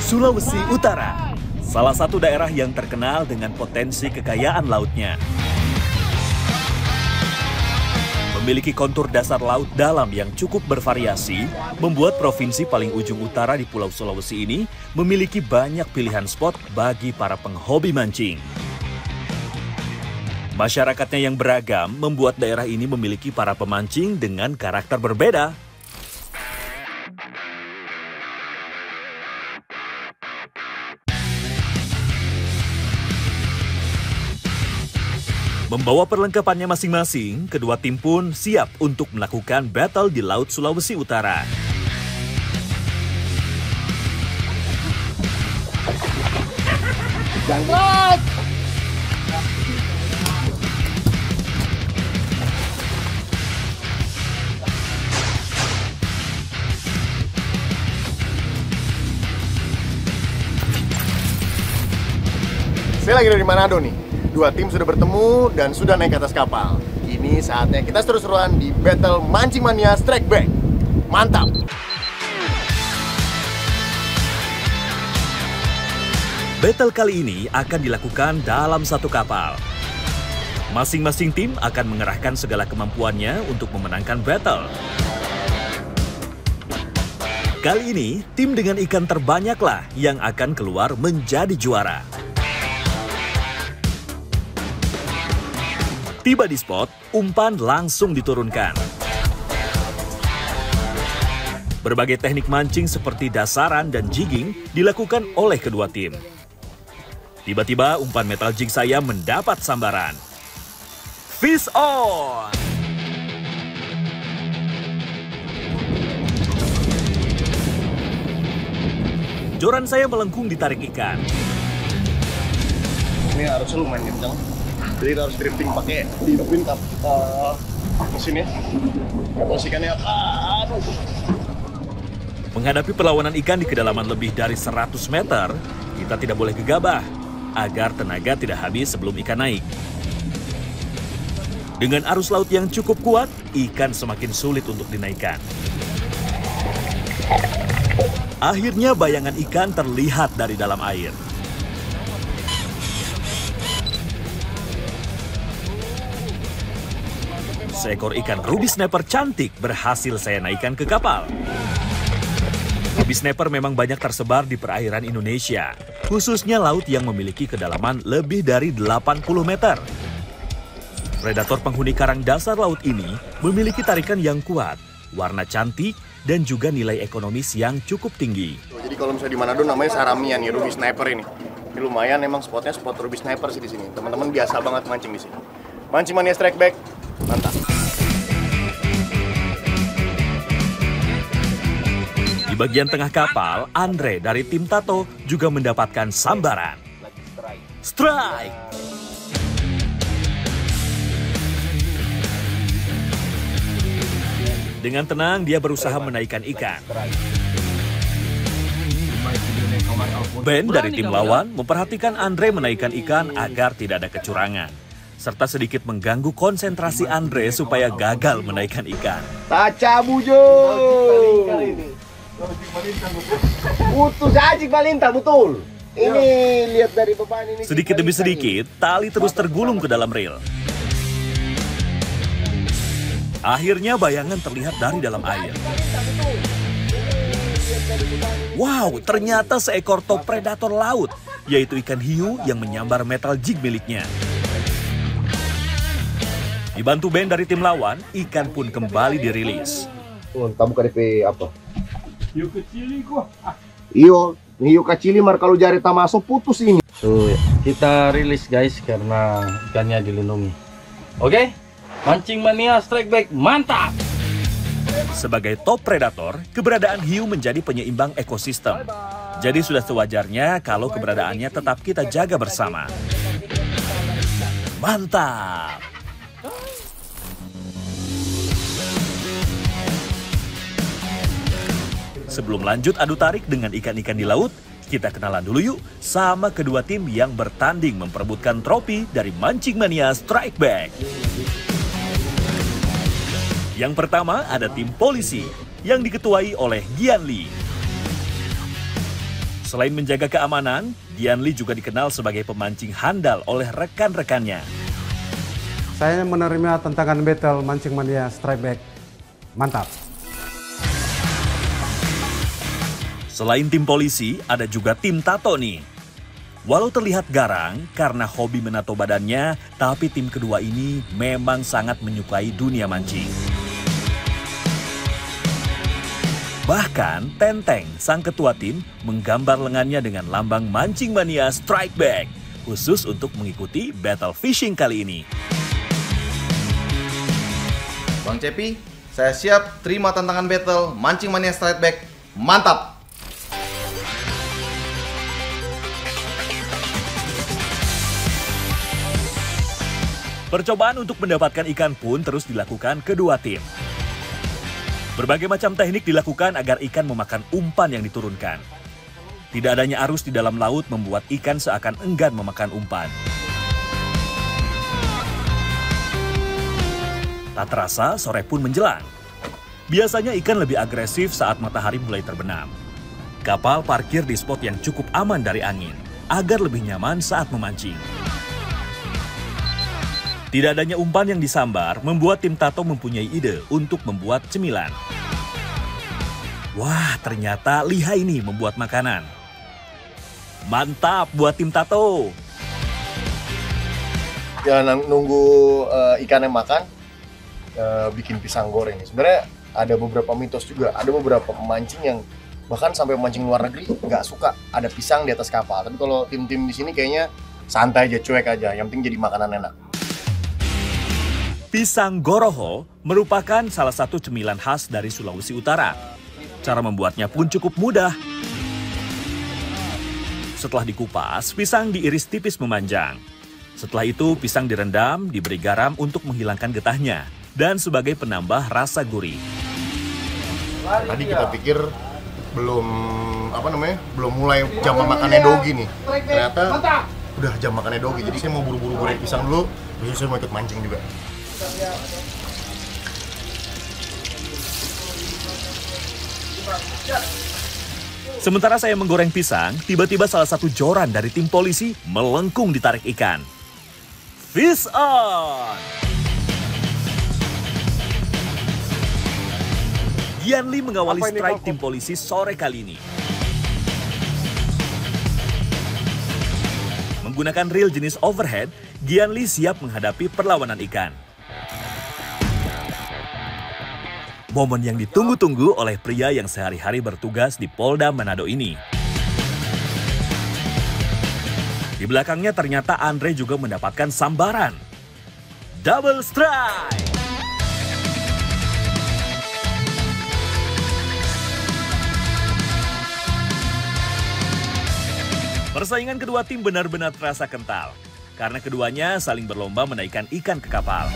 Sulawesi Utara, salah satu daerah yang terkenal dengan potensi kekayaan lautnya. Memiliki kontur dasar laut dalam yang cukup bervariasi, membuat provinsi paling ujung utara di Pulau Sulawesi ini memiliki banyak pilihan spot bagi para penghobi mancing. Masyarakatnya yang beragam membuat daerah ini memiliki para pemancing dengan karakter berbeda. Membawa perlengkapannya masing-masing, kedua tim pun siap untuk melakukan battle di Laut Sulawesi Utara. Saya lagi dari Manado nih. Dua tim sudah bertemu dan sudah naik ke atas kapal. Ini saatnya kita seru-seruan di Battle Mancing Mania Strike Back. Mantap! Battle kali ini akan dilakukan dalam satu kapal. Masing-masing tim akan mengerahkan segala kemampuannya untuk memenangkan battle. Kali ini, tim dengan ikan terbanyaklah yang akan keluar menjadi juara. Tiba di spot, umpan langsung diturunkan. Berbagai teknik mancing seperti dasaran dan jigging dilakukan oleh kedua tim. Tiba-tiba umpan metal jig saya mendapat sambaran. Fish on! Joran saya melengkung ditarik ikan. Ini harusnya lumayan kencang. Jadi kita harus drifting pakai dihidupin mesinnya. Posisikannya aduh. Menghadapi perlawanan ikan di kedalaman lebih dari 100 meter, kita tidak boleh gegabah agar tenaga tidak habis sebelum ikan naik. Dengan arus laut yang cukup kuat, ikan semakin sulit untuk dinaikkan. Akhirnya bayangan ikan terlihat dari dalam air. Seekor ikan ruby snapper cantik berhasil saya naikkan ke kapal. Ruby snapper memang banyak tersebar di perairan Indonesia, khususnya laut yang memiliki kedalaman lebih dari 80 meter. Predator penghuni karang dasar laut ini memiliki tarikan yang kuat, warna cantik, dan juga nilai ekonomis yang cukup tinggi. Jadi kalau misalnya di Manado namanya Saramian nih, ruby snapper ini. Ini lumayan emang spotnya spot ruby snapper sih di sini. Teman-teman biasa banget mancing di sini. Mancing Mania Strike Back, mantap. Di bagian tengah kapal, Andre dari tim Tato juga mendapatkan sambaran. Strike! Dengan tenang, dia berusaha menaikkan ikan. Ben dari tim lawan memperhatikan Andre menaikkan ikan agar tidak ada kecurangan, serta sedikit mengganggu konsentrasi Andre supaya gagal menaikkan ikan. Taca bujo! Putus aja balintang, betul. Ini lihat dari beban ini. Sedikit demi sedikit, tali terus tergulung ke dalam reel. Akhirnya bayangan terlihat dari dalam air. Wow, ternyata seekor top predator laut, yaitu ikan hiu yang menyambar metal jig miliknya. Dibantu Ben dari tim lawan, ikan pun kembali dirilis. Kamu KDP apa? Hiu kecil gua. Iyo, hiu kecil mar kalau jari tak masuk putus ini. Tuh, kita rilis guys karena ikannya dilindungi. Oke? Mancing Mania Strike Back, mantap! Sebagai top predator, keberadaan hiu menjadi penyeimbang ekosistem. Jadi sudah sewajarnya kalau keberadaannya tetap kita jaga bersama. Mantap! Sebelum lanjut adu tarik dengan ikan-ikan di laut, kita kenalan dulu yuk sama kedua tim yang bertanding memperebutkan trofi dari Mancing Mania Strike Back. Yang pertama ada tim polisi yang diketuai oleh Gian Lee. Selain menjaga keamanan, Gianli juga dikenal sebagai pemancing handal oleh rekan-rekannya. Saya menerima tantangan battle Mancing Mania Strike Back. Mantap. Selain tim polisi, ada juga tim tato nih. Walau terlihat garang karena hobi menato badannya, tapi tim kedua ini memang sangat menyukai dunia mancing. Bahkan Tenteng, sang ketua tim, menggambar lengannya dengan lambang Mancing Mania Strike Back, khusus untuk mengikuti battle fishing kali ini. Bang Cepi, saya siap terima tantangan battle Mancing Mania Strike Back. Mantap! Percobaan untuk mendapatkan ikan pun terus dilakukan kedua tim. Berbagai macam teknik dilakukan agar ikan memakan umpan yang diturunkan. Tidak adanya arus di dalam laut membuat ikan seakan enggan memakan umpan. Tak terasa, sore pun menjelang. Biasanya ikan lebih agresif saat matahari mulai terbenam. Kapal parkir di spot yang cukup aman dari angin, agar lebih nyaman saat memancing. Tidak adanya umpan yang disambar membuat tim tato mempunyai ide untuk membuat cemilan. Wah, ternyata lihai nih membuat makanan. Mantap buat tim tato. Ya nunggu ikannya makan, bikin pisang goreng. Sebenarnya ada beberapa mitos juga, ada beberapa pemancing yang bahkan sampai memancing luar negeri nggak suka ada pisang di atas kapal. Tapi kalau tim-tim di sini kayaknya santai aja, cuek aja, yang penting jadi makanan enak. Pisang goroho merupakan salah satu cemilan khas dari Sulawesi Utara. Cara membuatnya pun cukup mudah. Setelah dikupas, pisang diiris tipis memanjang. Setelah itu, pisang direndam, diberi garam untuk menghilangkan getahnya, dan sebagai penambah rasa gurih. Tadi kita pikir belum belum mulai jam makannya dogi nih. Ternyata udah jam makannya dogi. Jadi saya mau buru-buru goreng pisang dulu, terus saya mau ikut mancing juga. Sementara saya menggoreng pisang, tiba-tiba salah satu joran dari tim polisi melengkung ditarik ikan. Fish on! Gianli mengawali strike tim polisi sore kali ini. Menggunakan reel jenis overhead, Gianli siap menghadapi perlawanan ikan. Momen yang ditunggu-tunggu oleh pria yang sehari-hari bertugas di Polda Manado ini. Di belakangnya ternyata Andre juga mendapatkan sambaran. Double strike! Persaingan kedua tim benar-benar terasa kental, karena keduanya saling berlomba menaikkan ikan ke kapal.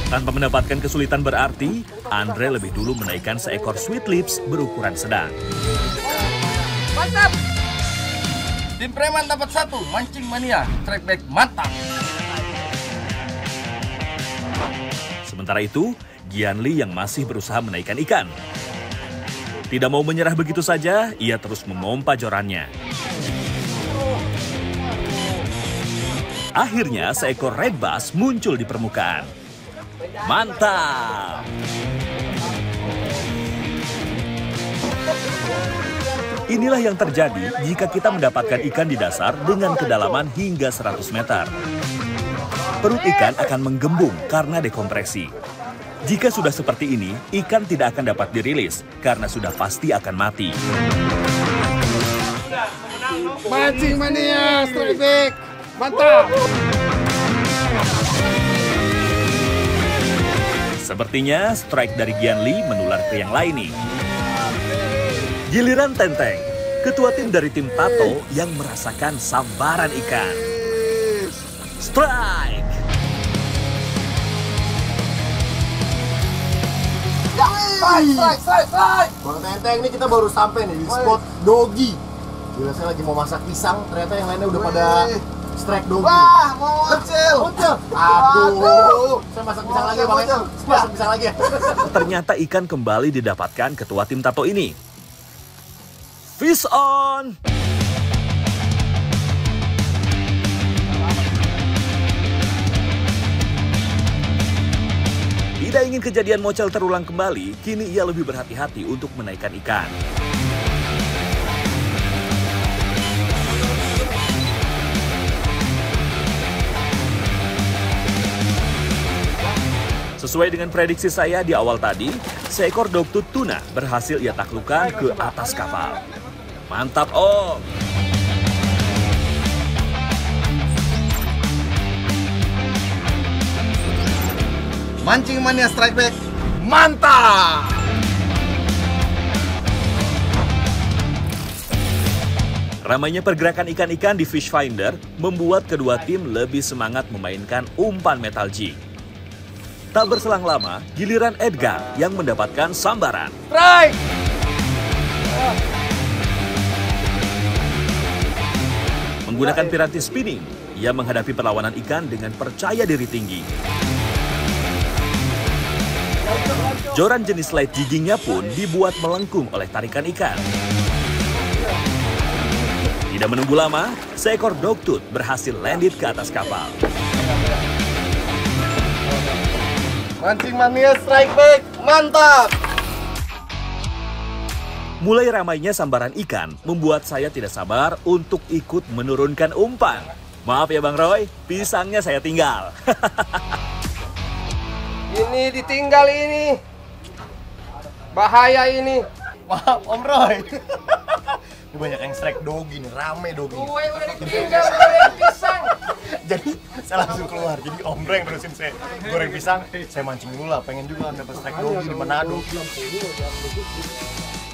Tanpa mendapatkan kesulitan berarti, Andre lebih dulu menaikkan seekor sweet lips berukuran sedang. Mantap! Tim preman dapat 1, Mancing Mania Strike Back mantap. Sementara itu, Gianli yang masih berusaha menaikkan ikan. Tidak mau menyerah begitu saja, ia terus memompa jorannya. Akhirnya, seekor red bass muncul di permukaan. Mantap! Inilah yang terjadi jika kita mendapatkan ikan di dasar dengan kedalaman hingga 100 meter. Perut ikan akan menggembung karena dekompresi. Jika sudah seperti ini, ikan tidak akan dapat dirilis karena sudah pasti akan mati. Mancing Mania Strike Back. Mantap! Sepertinya strike dari Gianli menular ke yang lain nih. Giliran Tenteng, ketua tim dari tim Tato yang merasakan sambaran ikan. Strike! Strike! Bang Tenteng, ini kita baru sampai nih di spot dogi. Gila, saya lagi mau masak pisang, ternyata yang lainnya udah pada strike doggy. Wah, kecil. Aduh, saya masak pisang lagi Bang. Masak pisang lagi. Ternyata ikan kembali didapatkan ketua tim tato ini. Fish on! Tidak ingin kejadian mocel terulang kembali, kini ia lebih berhati-hati untuk menaikkan ikan. Sesuai dengan prediksi saya di awal tadi, seekor dogtooth tuna berhasil ia taklukkan ke atas kapal. Mantap, Om! Mancing Mania Strike Back, mantap! Ramainya pergerakan ikan-ikan di Fish Finder membuat kedua tim lebih semangat memainkan umpan metal jig. Tak berselang lama, giliran Edgar yang mendapatkan sambaran. Strike! Menggunakan piranti spinning, ia menghadapi perlawanan ikan dengan percaya diri tinggi. Joran jenis light jiggingnya pun dibuat melengkung oleh tarikan ikan. Tidak menunggu lama, seekor dogtooth berhasil landed ke atas kapal. Mancing Mania Strike Back, mantap! Mulai ramainya sambaran ikan membuat saya tidak sabar untuk ikut menurunkan umpan. Maaf ya Bang Roy, pisangnya saya tinggal. Ini ditinggal ini. Bahaya ini. Maaf Om Roy. Ini banyak yang strike doggy nih, rame doggy. Gue udah ditinggal goreng pisang. Jadi saya langsung keluar. Jadi Om Roy yang terusin saya goreng pisang. Saya mancing dulu lah, pengen juga dapat strike doggy di Manado.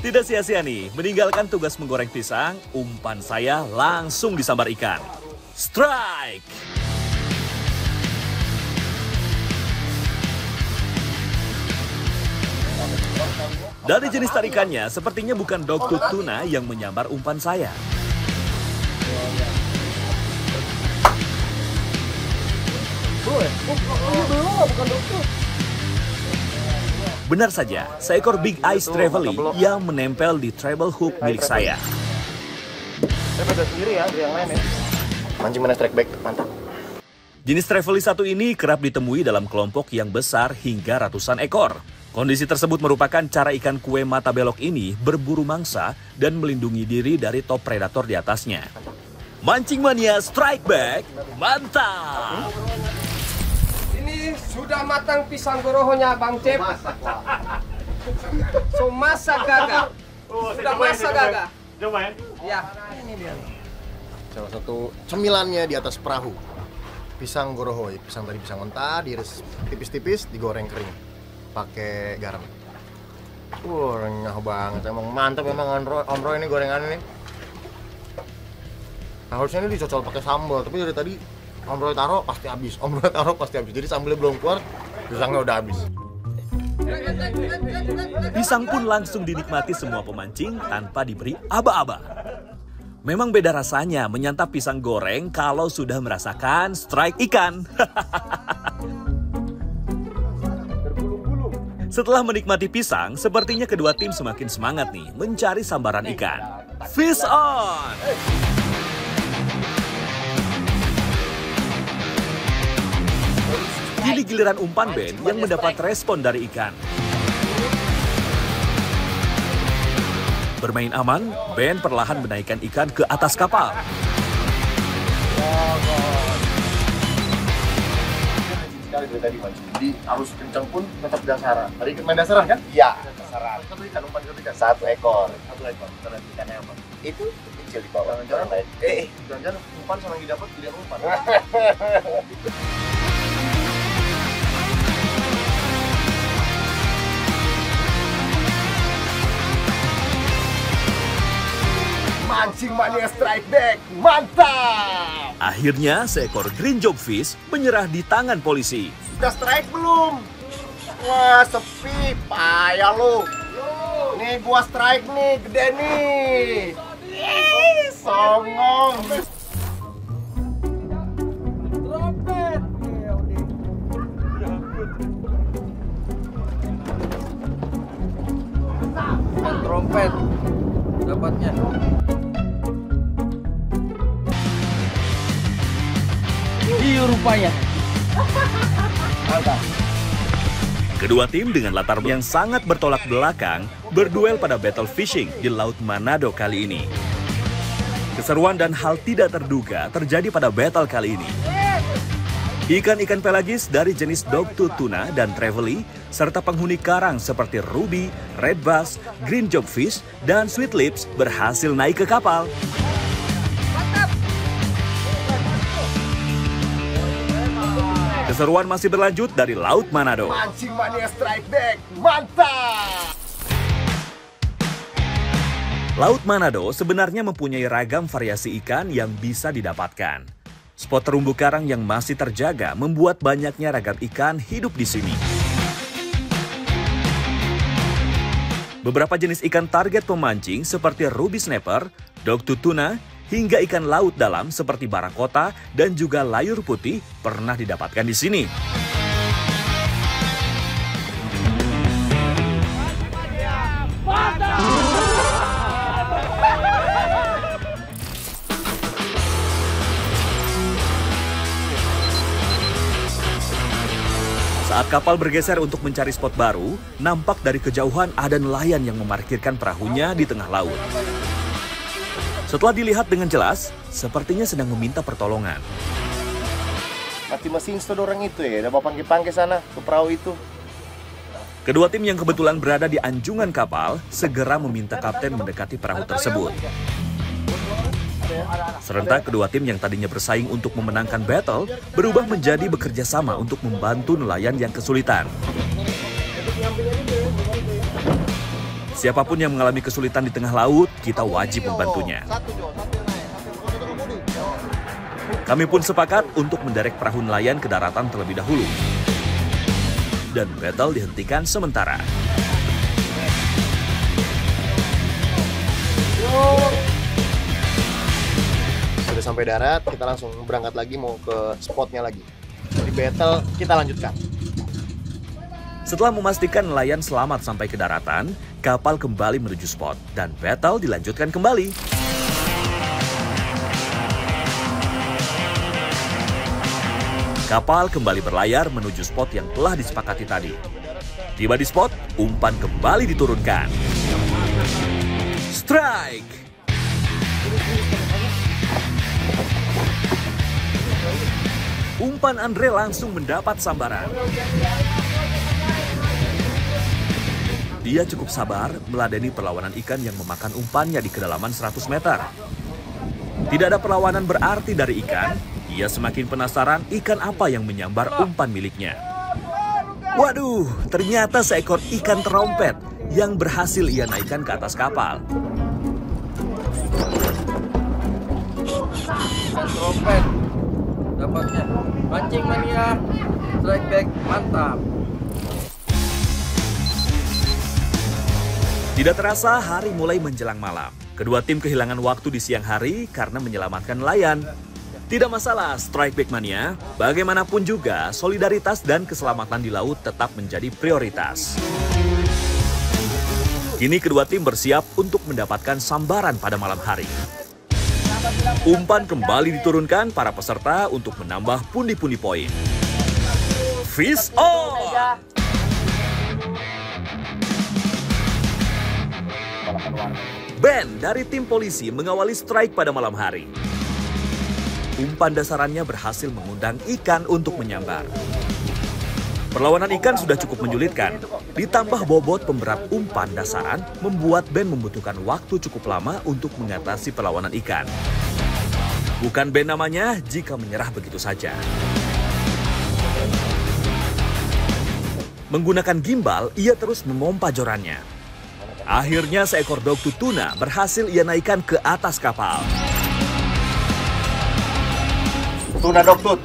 Tidak sia-sia nih, meninggalkan tugas menggoreng pisang, umpan saya langsung disambar ikan. Strike! Dari jenis tarikannya, sepertinya bukan dogtooth tuna yang menyambar umpan saya. Benar saja, seekor Big Eyes Trevally yang menempel di treble hook milik saya. Saya beda sendiri ya, dari yang lain ya. Mancing Mania Strike Back, mantap. Jenis Trevally satu ini kerap ditemui dalam kelompok yang besar hingga ratusan ekor. Kondisi tersebut merupakan cara ikan kue mata belok ini berburu mangsa dan melindungi diri dari top predator di atasnya. Mancing Mania Strike Back, mantap! Ini sudah matang pisang gorohonya Bang Cep. So masak gagah. Sudah masak gagah. Coba ya. Ya. Salah satu cemilannya di atas perahu. Pisang goroho, pisang tadi pisang mentah, diiris tipis-tipis, digoreng kering. Pakai garam. Renyah banget, emang mantap emang Om Roy ini gorengan ini. Nah, harusnya ini dicocol pakai sambal, tapi dari tadi Om Roy taruh pasti habis. Om Roy taruh pasti habis. Jadi sambalnya belum keluar, pisangnya udah habis. Pisang pun langsung dinikmati semua pemancing tanpa diberi aba-aba. Memang beda rasanya menyantap pisang goreng kalau sudah merasakan strike ikan. Setelah menikmati pisang, sepertinya kedua tim semakin semangat nih mencari sambaran ikan. Fish on! Kini giliran umpan Ben yang mendapat respon dari ikan. Bermain aman, Ben perlahan menaikkan ikan ke atas kapal. Dari tadi mancing, jadi arus kencang pun tetap dasaran. Tadi main dasaran kan? Iya, dasaran. Satu ikan, umpan satu ikan. Satu ekor. Kita lihat ikannya apa? Itu kecil di bawah. Jangan-jangan lain. Jangan-jangan umpan sama yang didapat tidak umpan. Mancing Mania Strike Back, mantap! Akhirnya seekor green jobfish menyerah di tangan polisi. Udah strike belum? Wah sepi, payah lu. Nih gua strike nih, gede nih. Songong. Umpan trompet dapatnya. Iya rupanya. Kedua tim dengan latar yang sangat bertolak belakang berduel pada battle fishing di Laut Manado kali ini. Keseruan dan hal tidak terduga terjadi pada battle kali ini. Ikan-ikan pelagis dari jenis dogtooth tuna dan trevally, serta penghuni karang seperti ruby, red bass, green jobfish, dan sweet lips berhasil naik ke kapal. Keseruan masih berlanjut dari Laut Manado. Mancing Mania Strike Back, mantap! Laut Manado sebenarnya mempunyai ragam variasi ikan yang bisa didapatkan. Spot terumbu karang yang masih terjaga membuat banyaknya ragam ikan hidup di sini. Beberapa jenis ikan target pemancing seperti ruby snapper, dogtooth tuna, hingga ikan laut dalam seperti barakota dan juga layur putih pernah didapatkan di sini. Saat kapal bergeser untuk mencari spot baru, nampak dari kejauhan ada nelayan yang memarkirkan perahunya di tengah laut. Setelah dilihat dengan jelas, sepertinya sedang meminta pertolongan. Mati mesin orang itu ya, udah panggil-panggil sana ke perahu itu. Kedua tim yang kebetulan berada di anjungan kapal segera meminta kapten mendekati perahu tersebut. Serentak kedua tim yang tadinya bersaing untuk memenangkan battle berubah menjadi bekerja sama untuk membantu nelayan yang kesulitan. Siapapun yang mengalami kesulitan di tengah laut, kita wajib membantunya. Kami pun sepakat untuk menderek perahu nelayan ke daratan terlebih dahulu. Dan battle dihentikan sementara. Sudah sampai darat, kita langsung berangkat lagi mau ke spotnya lagi. Di battle kita lanjutkan. Setelah memastikan nelayan selamat sampai ke daratan, kapal kembali menuju spot dan battle dilanjutkan kembali. Kapal kembali berlayar menuju spot yang telah disepakati tadi. Tiba di spot, umpan kembali diturunkan. Strike! Umpan Andre langsung mendapat sambaran. Dia cukup sabar meladeni perlawanan ikan yang memakan umpannya di kedalaman 100 meter. Tidak ada perlawanan berarti dari ikan, ia semakin penasaran ikan apa yang menyambar umpan miliknya. Waduh, ternyata seekor ikan terompet yang berhasil ia naikkan ke atas kapal. Umpan trompet dapatnya. Mancing Mania Strike Back, mantap. Tidak terasa hari mulai menjelang malam. Kedua tim kehilangan waktu di siang hari karena menyelamatkan nelayan. Tidak masalah, Strike Back Mania. Bagaimanapun juga, solidaritas dan keselamatan di laut tetap menjadi prioritas. Kini kedua tim bersiap untuk mendapatkan sambaran pada malam hari. Umpan kembali diturunkan para peserta untuk menambah pundi-pundi poin. Fish on! Ben dari tim polisi mengawali strike pada malam hari. Umpan dasarannya berhasil mengundang ikan untuk menyambar. Perlawanan ikan sudah cukup menyulitkan. Ditambah bobot pemberat umpan dasaran membuat Ben membutuhkan waktu cukup lama untuk mengatasi perlawanan ikan. Bukan Ben namanya jika menyerah begitu saja. Menggunakan gimbal, ia terus memompa jorannya. Akhirnya seekor dogtooth tuna berhasil ia naikkan ke atas kapal. Tuna dogtooth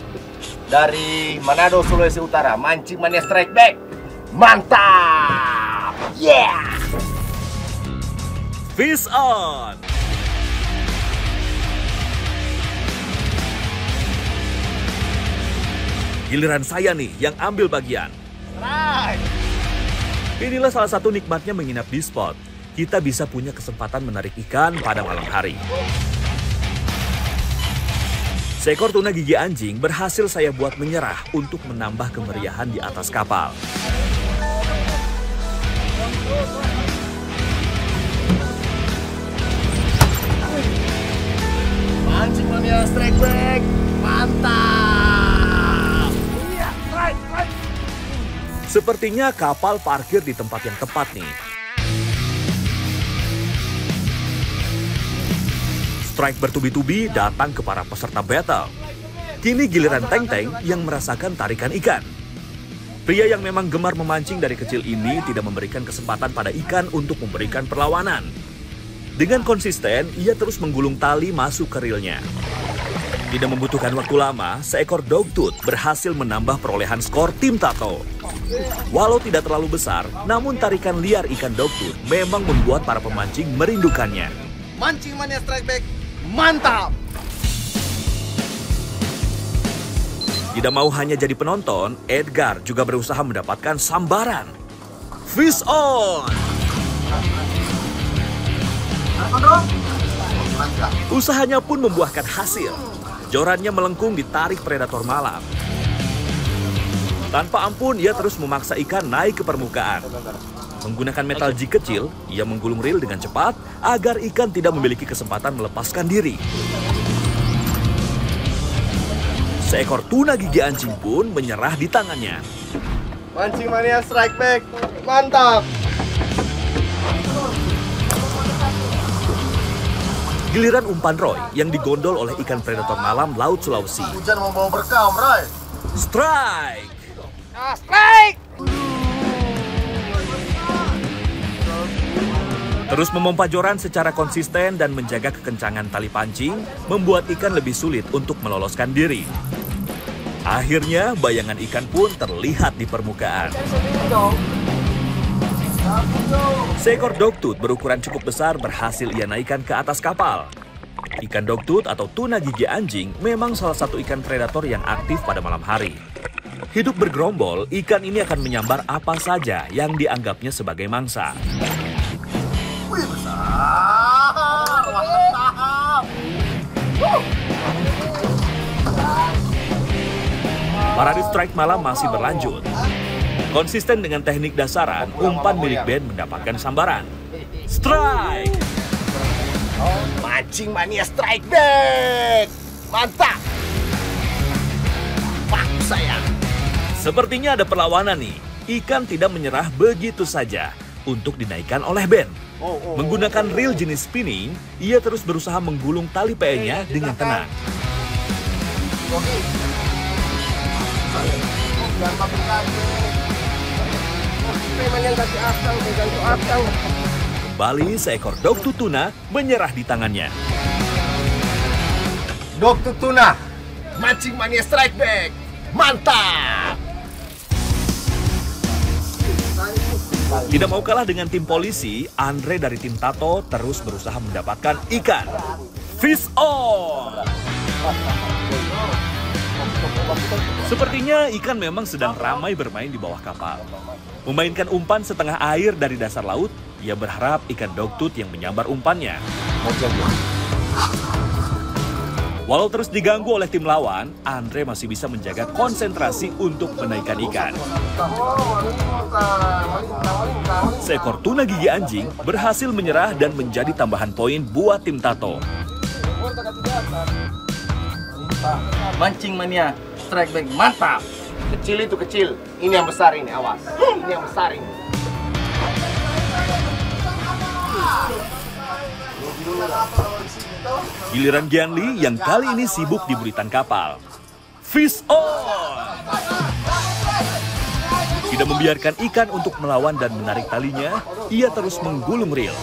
dari Manado, Sulawesi Utara, Mancing Mania Strike Back, mantap! Yeah! Fish on! Giliran saya nih yang ambil bagian. Inilah salah satu nikmatnya menginap di spot. Kita bisa punya kesempatan menarik ikan pada malam hari. Seekor tuna gigi anjing berhasil saya buat menyerah untuk menambah kemeriahan di atas kapal. Mancing Mania Strike Back, mantap! Iya, strike. Sepertinya kapal parkir di tempat yang tepat nih. Strike bertubi-tubi datang ke para peserta battle. Kini giliran Teng-Teng yang merasakan tarikan ikan. Pria yang memang gemar memancing dari kecil ini tidak memberikan kesempatan pada ikan untuk memberikan perlawanan. Dengan konsisten, ia terus menggulung tali masuk ke reelnya. Tidak membutuhkan waktu lama, seekor dogtooth berhasil menambah perolehan skor tim Tato. Walau tidak terlalu besar, namun tarikan liar ikan dogtooth memang membuat para pemancing merindukannya. Mancing Mania Strike Back, mantap! Tidak mau hanya jadi penonton, Edgar juga berusaha mendapatkan sambaran. Fish on! Usahanya pun membuahkan hasil. Jorannya melengkung ditarik predator malam. Tanpa ampun, ia terus memaksa ikan naik ke permukaan. Menggunakan metal jig kecil, ia menggulung reel dengan cepat agar ikan tidak memiliki kesempatan melepaskan diri. Seekor tuna gigi anjing pun menyerah di tangannya. Mancing Mania Strike Back, mantap! Giliran umpan Roy yang digondol oleh ikan predator malam Laut Sulawesi. Hujan membawa berkah, Om Roy. Strike! Strike! Terus memompa joran secara konsisten dan menjaga kekencangan tali pancing membuat ikan lebih sulit untuk meloloskan diri. Akhirnya bayangan ikan pun terlihat di permukaan. Seekor dogtooth berukuran cukup besar berhasil ia naikkan ke atas kapal. Ikan dogtooth atau tuna gigi anjing memang salah satu ikan predator yang aktif pada malam hari. Hidup bergerombol, ikan ini akan menyambar apa saja yang dianggapnya sebagai mangsa. Wih, besar! Mantap! Parade strike malam masih berlanjut. Konsisten dengan teknik dasaran, umpan milik Ben mendapatkan sambaran. Strike! Mancing Mania Strike Back, mantap! Bagus sayang. Sepertinya ada perlawanan nih. Ikan tidak menyerah begitu saja untuk dinaikkan oleh Ben. Menggunakan reel jenis spinning, ia terus berusaha menggulung tali PE-nya dengan tenang. Kembali seekor dogtooth tuna menyerah di tangannya. Dogtooth tuna, Mancing Mania Strike Back, mantap! Tidak mau kalah dengan tim polisi, Andre dari tim Tato terus berusaha mendapatkan ikan. Fish on! Sepertinya ikan memang sedang ramai bermain di bawah kapal. Memainkan umpan setengah air dari dasar laut, ia berharap ikan dogtooth yang menyambar umpannya. Walau terus diganggu oleh tim lawan, Andre masih bisa menjaga konsentrasi untuk menaikkan ikan. Seekor tuna gigi anjing berhasil menyerah dan menjadi tambahan poin buat tim Tato. Mancing Mania Strike Back, mantap! Kecil itu kecil, ini yang besar ini, awas. Ini yang besar ini. Giliran Gianli yang kali ini sibuk di buritan kapal. Fish on! Tidak membiarkan ikan untuk melawan dan menarik talinya, ia terus menggulung reel.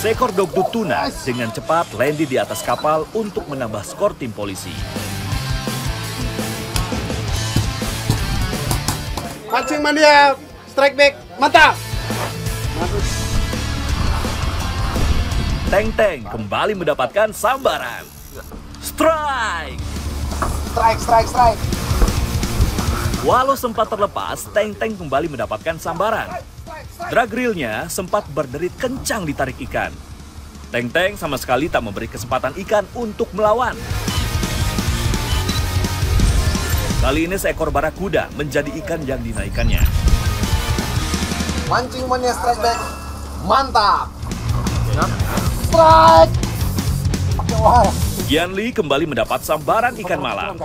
Seekor dogtooth tuna dengan cepat landing di atas kapal untuk menambah skor tim polisi. Mancing Mania Strike Back, mantap! Teng-Teng kembali mendapatkan sambaran. Strike! Strike. Walau sempat terlepas, Teng-Teng kembali mendapatkan sambaran. Drag reel-nya sempat berderit kencang ditarik ikan. Teng-Teng sama sekali tak memberi kesempatan ikan untuk melawan. Kali ini seekor barakuda menjadi ikan yang dinaikkannya. Mancing Mania Strike Back, mantap. Strike. Gianli kembali mendapat sambaran ikan malam.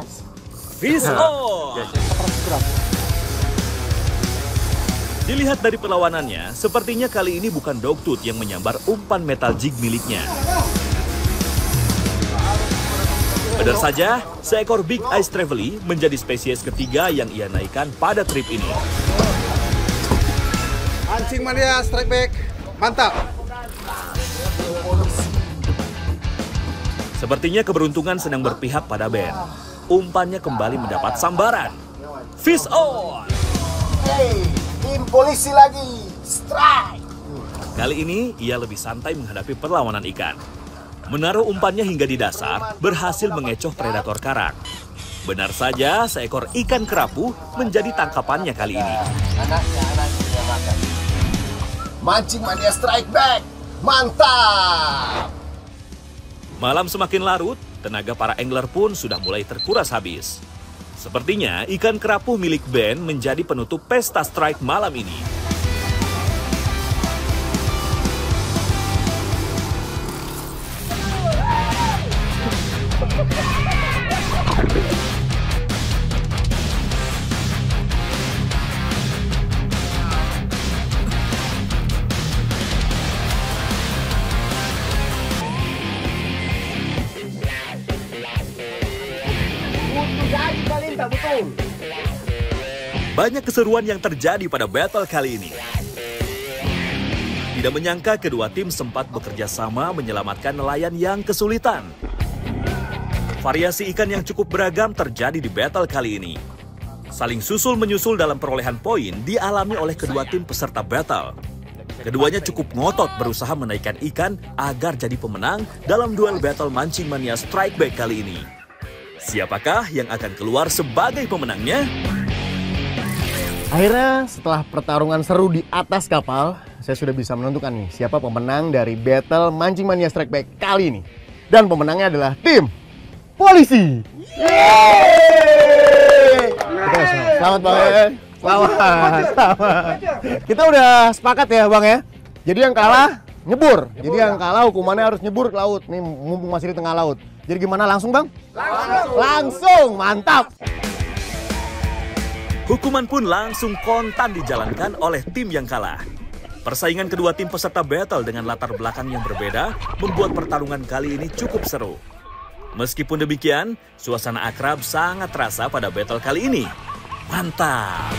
Fish on! Dilihat dari perlawanannya, sepertinya kali ini bukan Dogtooth yang menyambar umpan metal jig miliknya. Benar saja, seekor Big Eyes Trevally menjadi spesies ketiga yang ia naikkan pada trip ini. Mancing Mania Strike Back, mantap. Sepertinya keberuntungan sedang berpihak pada Ben. Umpannya kembali mendapat sambaran. Fish on! Hey, tim polisi lagi. Strike. Kali ini ia lebih santai menghadapi perlawanan ikan. Menaruh umpannya hingga di dasar, berhasil mengecoh predator karang. Benar saja, seekor ikan kerapu menjadi tangkapannya kali ini. Anaknya dia makan. Mancing Mania Strike Back, mantap. Malam semakin larut, tenaga para angler pun sudah mulai terkuras habis. Sepertinya ikan kerapu milik Ben menjadi penutup pesta strike malam ini. Banyak keseruan yang terjadi pada battle kali ini. Tidak menyangka kedua tim sempat bekerja sama menyelamatkan nelayan yang kesulitan. Variasi ikan yang cukup beragam terjadi di battle kali ini. Saling susul-menyusul dalam perolehan poin dialami oleh kedua tim peserta battle. Keduanya cukup ngotot berusaha menaikkan ikan agar jadi pemenang dalam duel battle Mancing Mania Strike Back kali ini. Siapakah yang akan keluar sebagai pemenangnya? Akhirnya setelah pertarungan seru di atas kapal, saya sudah bisa menentukan nih siapa pemenang dari battle Mancing Mania Strike Back kali ini. Dan pemenangnya adalah tim polisi. Selamat Bang ya. Selamat. Kita udah sepakat ya Bang ya. Jadi yang kalah nyebur. Jadi yang kalah hukumannya harus nyebur ke laut. Nih mumpung masih di tengah laut. Jadi gimana, langsung Bang? Langsung, mantap. Hukuman pun langsung kontan dijalankan oleh tim yang kalah. Persaingan kedua tim peserta battle dengan latar belakang yang berbeda membuat pertarungan kali ini cukup seru. Meskipun demikian, suasana akrab sangat terasa pada battle kali ini. Mantap!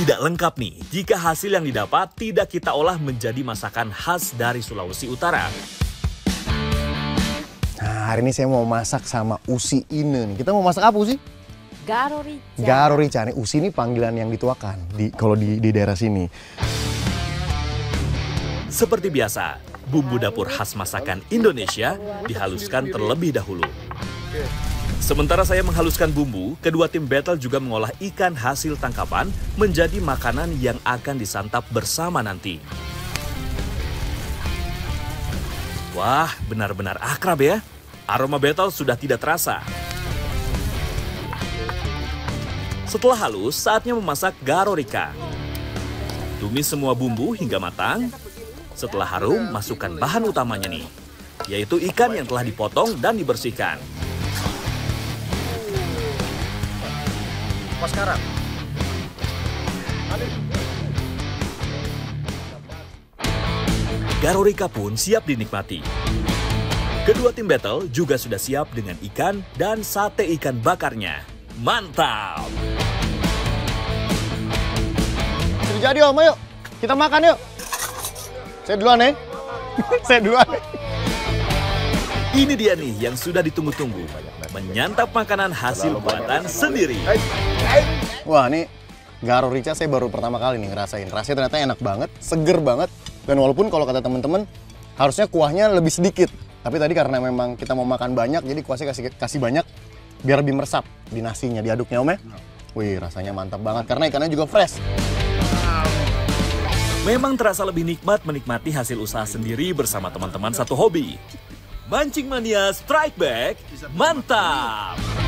Tidak lengkap nih jika hasil yang didapat tidak kita olah menjadi masakan khas dari Sulawesi Utara. Nah, hari ini saya mau masak sama Usi Ine nih. Kita mau masak apa Usi? Garo rica. Garo rica nih. Usi ini panggilan yang dituakan kalau di daerah sini. Seperti biasa, bumbu dapur khas masakan Indonesia dihaluskan terlebih dahulu. Sementara saya menghaluskan bumbu, kedua tim battle juga mengolah ikan hasil tangkapan menjadi makanan yang akan disantap bersama nanti. Wah, benar-benar akrab ya. Aroma battle sudah tidak terasa. Setelah halus, saatnya memasak garo rica. Tumis semua bumbu hingga matang. Setelah harum, masukkan bahan utamanya nih, yaitu ikan yang telah dipotong dan dibersihkan. Sekarang garo rica pun siap dinikmati. Kedua tim battle juga sudah siap dengan ikan dan sate ikan bakarnya. Mantap! Sudah jadi Om, ayo kita makan yuk. Saya duluan ya. Saya duluan. Ini dia nih yang sudah ditunggu-tunggu. Menyantap makanan hasil buatan sendiri. Wah, ini garo rica saya baru pertama kali nih ngerasain. Rasanya ternyata enak banget, seger banget. Dan walaupun kalau kata teman-teman Harusnya kuahnya lebih sedikit. Tapi tadi karena memang kita mau makan banyak, jadi kuahnya kasih banyak biar lebih meresap di nasinya, diaduknya Om ya. Wih, rasanya mantap banget karena ikannya juga fresh. Memang terasa lebih nikmat menikmati hasil usaha sendiri bersama teman-teman satu hobi. Mancing Mania Strike Back, mantap!